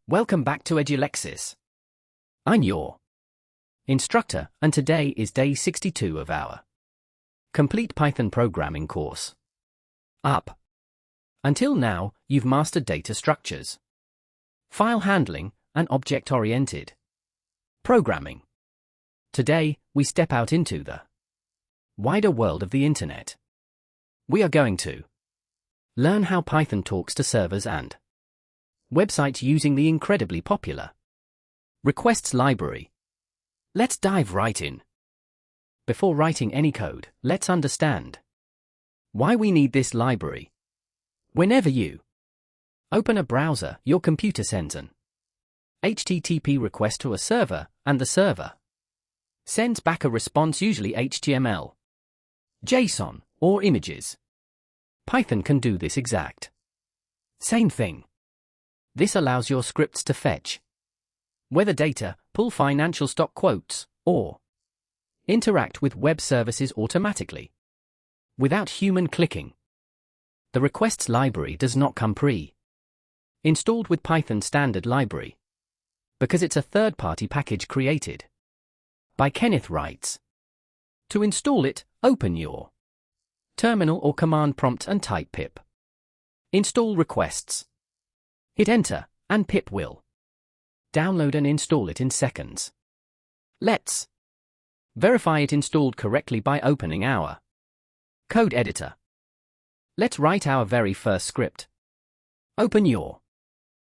Welcome back to Edulexis. I'm your instructor, and today is day 62 of our complete Python programming course. Up until now, you've mastered data structures, file handling, and object-oriented programming. Today, we step out into the wider world of the internet. We are going to learn how Python talks to servers and websites using the incredibly popular requests library. Let's dive right in. Before writing any code, let's understand why we need this library. Whenever you open a browser, your computer sends an HTTP request to a server, and the server sends back a response, usually HTML, JSON, or images. Python can do this exact same thing. This allows your scripts to fetch weather data, pull financial stock quotes, or interact with web services automatically without human clicking. The requests library does not come pre-installed with Python standard library because it's a third-party package created by Kenneth Wrights. To install it, open your terminal or command prompt and type pip install requests. Hit enter, and pip will download and install it in seconds. Let's verify it installed correctly by opening our code editor. Let's write our very first script. Open your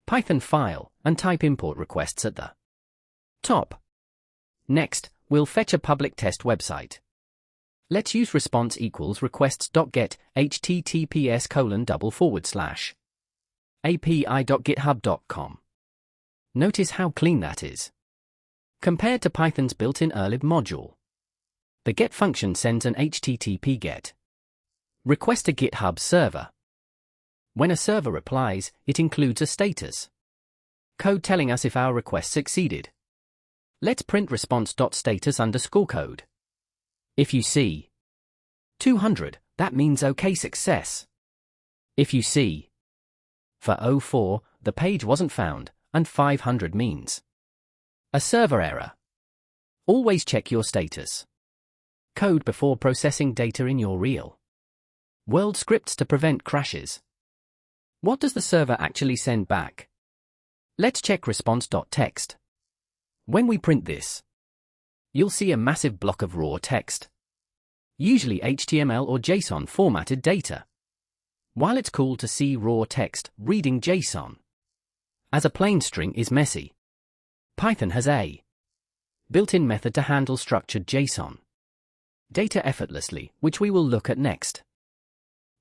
Python file and type import requests at the top. Next, we'll fetch a public test website. Let's use response equals requests.get https:// api.github.com. Notice how clean that is compared to Python's built-in erlib module. The get function sends an HTTP GET request to GitHub server. When a server replies, it includes a status code telling us if our request succeeded. Let's print response.status_code. If you see 200, that means OK, success. If you see for 04, the page wasn't found, and 500 means a server error. Always check your status code before processing data in your real-world scripts to prevent crashes. What does the server actually send back? Let's check response.text. When we print this, you'll see a massive block of raw text, usually HTML or JSON formatted data. While it's cool to see raw text, reading JSON as a plain string is messy. Python has a built-in method to handle structured JSON data effortlessly, which we will look at next.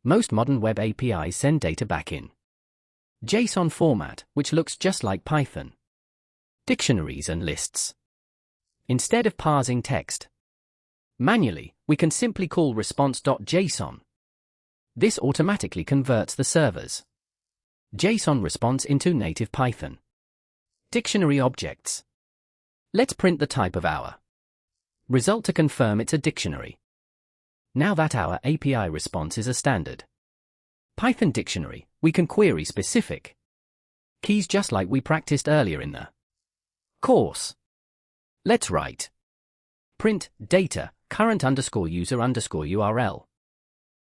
Most modern web APIs send data back in JSON format, which looks just like Python dictionaries and lists. Instead of parsing text manually, we can simply call response.json. This automatically converts the server's JSON response into native Python dictionary objects. Let's print the type of our result to confirm it's a dictionary. Now that our API response is a standard Python dictionary, we can query specific keys just like we practiced earlier in the course. Let's write print data current_user_URL.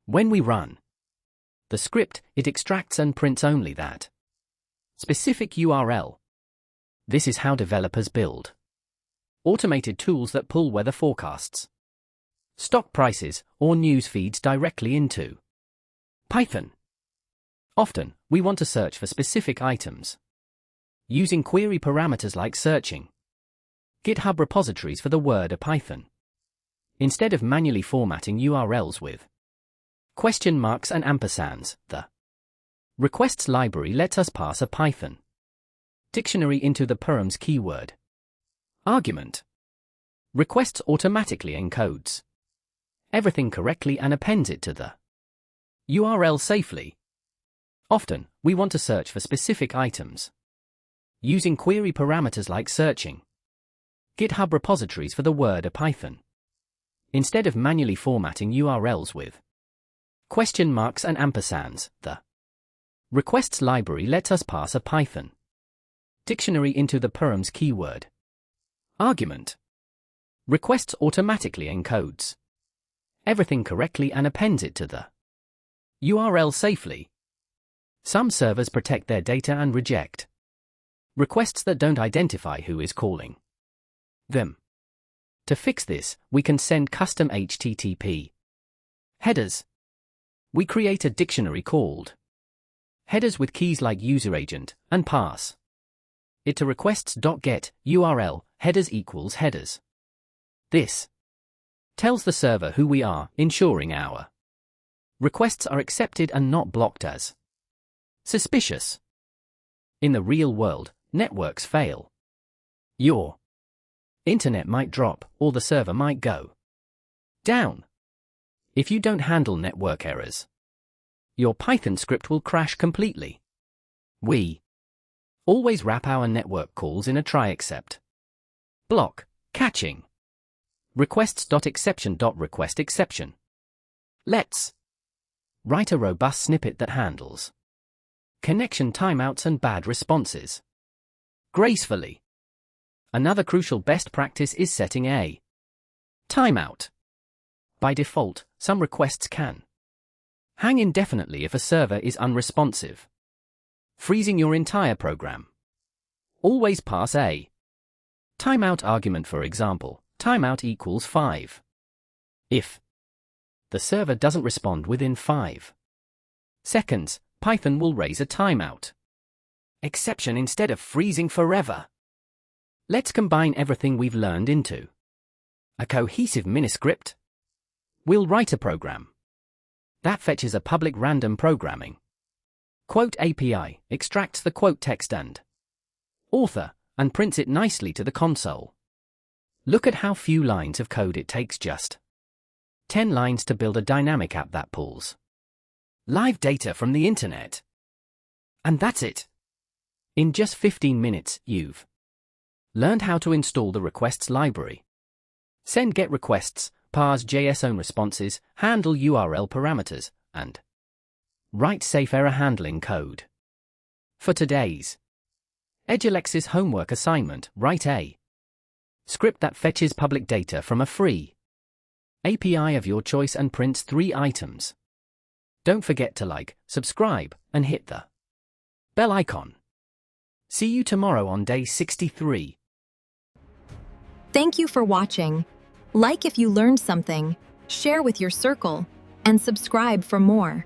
When we run the script, it extracts and prints only that specific URL. This is how developers build automated tools that pull weather forecasts, stock prices, or news feeds directly into Python. Often, we want to search for specific items using query parameters like searching GitHub repositories for the word Python, instead of manually formatting URLs with question marks and ampersands. The requests library lets us pass a Python dictionary into the params keyword argument. Requests automatically encodes everything correctly and appends it to the URL safely. Often, we want to search for specific items using query parameters like searching GitHub repositories for the word Python, instead of manually formatting URLs with question marks and ampersands. The requests library lets us pass a Python Dictionary into the params keyword. Argument. Requests automatically encodes everything correctly and appends it to the URL safely. Some servers protect their data and reject requests that don't identify who is calling them. To fix this, we can send custom HTTP headers. We create a dictionary called headers with keys like useragent and pass it to requests.get URL headers equals headers. This tells the server who we are, ensuring our requests are accepted and not blocked as suspicious. In the real world, networks fail. Your internet might drop, or the server might go down. If you don't handle network errors, your Python script will crash completely. We always wrap our network calls in a try except block catching requests.exception.request exception. Let's write a robust snippet that handles connection timeouts and bad responses gracefully. Another crucial best practice is setting a timeout. By default, some requests can hang indefinitely if a server is unresponsive, freezing your entire program. Always pass a timeout argument, for example, timeout equals 5. If the server doesn't respond within 5 seconds, Python will raise a timeout exception instead of freezing forever. Let's combine everything we've learned into a cohesive miniscript. We'll write a program that fetches a public random programming quote API, extracts the quote text and author, and prints it nicely to the console. Look at how few lines of code it takes, just 10 lines to build a dynamic app that pulls live data from the internet. And that's it. In just 15 minutes, you've learned how to install the requests library, send GET requests, parse JSON responses, handle URL parameters, and write safe error handling code. For today's Edulexis homework assignment, write a script that fetches public data from a free API of your choice and prints 3 items. Don't forget to like, subscribe, and hit the bell icon. See you tomorrow on day 63. Thank you for watching. Like if you learned something, share with your circle, and subscribe for more.